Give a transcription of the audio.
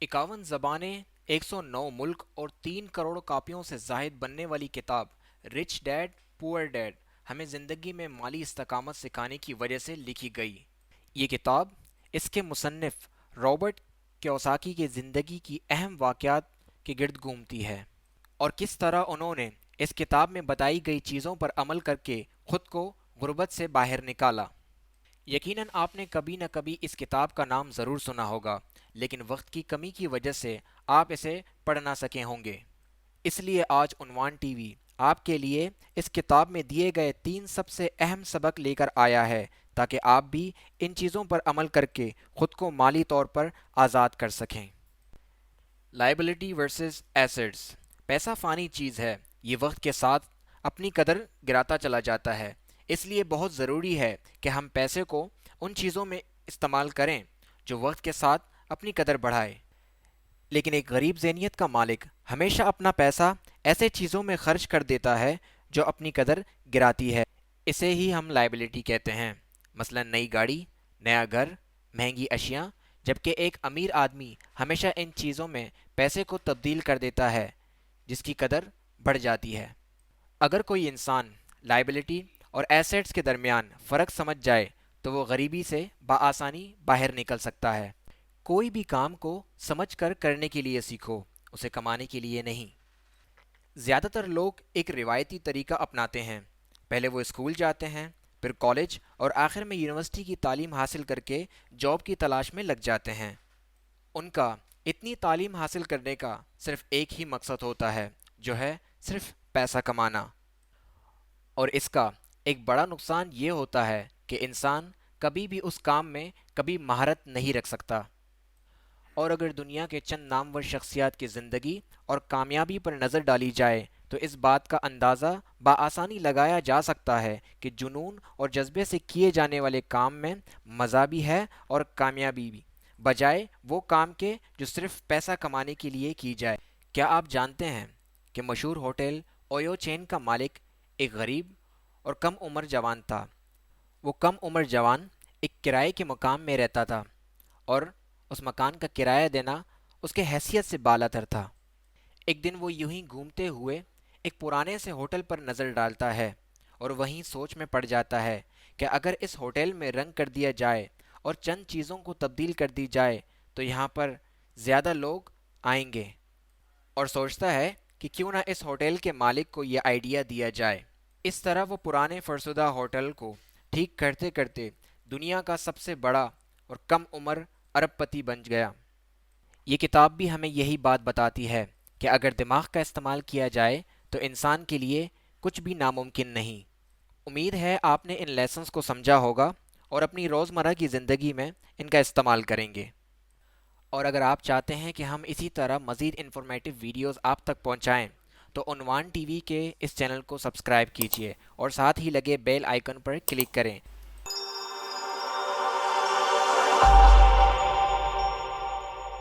51 ज़बानें, 109 मुल्क और 3 करोड़ कापियों से ज़ाहिद बनने वाली किताब रिच डैड पुअर डैड हमें ज़िंदगी में माली इस्तकामत सिखाने की वजह से लिखी गई। ये किताब इसके मुसन्निफ रॉबर्ट कियोसाकी की ज़िंदगी की अहम वाक़यात के गिर्द घूमती है और किस तरह उन्होंने इस किताब में बताई गई चीज़ों पर अमल करके खुद को गुर्बत से बाहर निकाला। यकीनन आपने कभी न कभी इस किताब का नाम ज़रूर सुना होगा, लेकिन वक्त की कमी की वजह से आप इसे पढ़ ना सके होंगे। इसलिए आज उन्वान टीवी आपके लिए इस किताब में दिए गए 3 सबसे अहम सबक लेकर आया है, ताकि आप भी इन चीज़ों पर अमल करके खुद को माली तौर पर आज़ाद कर सकें। Liability versus assets. पैसा फ़ानी चीज़ है, ये वक्त के साथ अपनी कदर गिराता चला जाता है। इसलिए बहुत ज़रूरी है कि हम पैसे को उन चीज़ों में इस्तेमाल करें जो वक्त के साथ अपनी कदर बढ़ाए। लेकिन एक गरीब ज़हनियत का मालिक हमेशा अपना पैसा ऐसे चीज़ों में खर्च कर देता है जो अपनी कदर गिराती है। इसे ही हम लाइबिलिटी कहते हैं, मसलन नई गाड़ी, नया घर, महंगी अशिया। जबकि एक अमीर आदमी हमेशा इन चीज़ों में पैसे को तब्दील कर देता है जिसकी कदर बढ़ जाती है। अगर कोई इंसान लाइबिलिटी और एसेट्स के दरमियान फ़र्क समझ जाए तो वो गरीबी से बआसानी बाहर निकल सकता है। कोई भी काम को समझ कर करने के लिए सीखो, उसे कमाने के लिए नहीं। ज़्यादातर लोग एक रिवायती तरीका अपनाते हैं। पहले वो स्कूल जाते हैं, फिर कॉलेज और आखिर में यूनिवर्सिटी की तालीम हासिल करके जॉब की तलाश में लग जाते हैं। उनका इतनी तालीम हासिल करने का सिर्फ एक ही मकसद होता है, जो है सिर्फ पैसा कमाना। और इसका एक बड़ा नुकसान ये होता है कि इंसान कभी भी उस काम में कभी महारत नहीं रख सकता। और अगर दुनिया के चंद नामवर शख्सियात की ज़िंदगी और कामयाबी पर नज़र डाली जाए तो इस बात का अंदाज़ा बआसानी लगाया जा सकता है कि जुनून और जज्बे से किए जाने वाले काम में मज़ा भी है और कामयाबी भी, बजाय वो काम के जो सिर्फ पैसा कमाने के लिए की जाए। क्या आप जानते हैं कि मशहूर होटल ओयो चेन का मालिक एक गरीब और कम उम्र जवान था। वो कम उम्र जवान एक किराए के मकान में रहता था और उस मकान का किराया देना उसके हैसियत से बालातर था। एक दिन वो यूं ही घूमते हुए एक पुराने से होटल पर नज़र डालता है और वहीं सोच में पड़ जाता है कि अगर इस होटल में रंग कर दिया जाए और चंद चीज़ों को तब्दील कर दी जाए तो यहाँ पर ज़्यादा लोग आएंगे। और सोचता है कि क्यों ना इस होटल के मालिक को यह आइडिया दिया जाए। इस तरह वो पुराने फरसुदा होटल को ठीक करते करते दुनिया का सबसे बड़ा और कम उम्र अरबपति बन गया। ये किताब भी हमें यही बात बताती है कि अगर दिमाग का इस्तेमाल किया जाए तो इंसान के लिए कुछ भी नामुमकिन नहीं। उम्मीद है आपने इन लेसन्स को समझा होगा और अपनी रोज़मर्रा की ज़िंदगी में इनका इस्तेमाल करेंगे। और अगर आप चाहते हैं कि हम इसी तरह मज़ीद इन्फॉर्मेटिव वीडियोस आप तक पहुंचाएं तो उन्वान टीवी के इस चैनल को सब्सक्राइब कीजिए और साथ ही लगे बेल आइकन पर क्लिक करें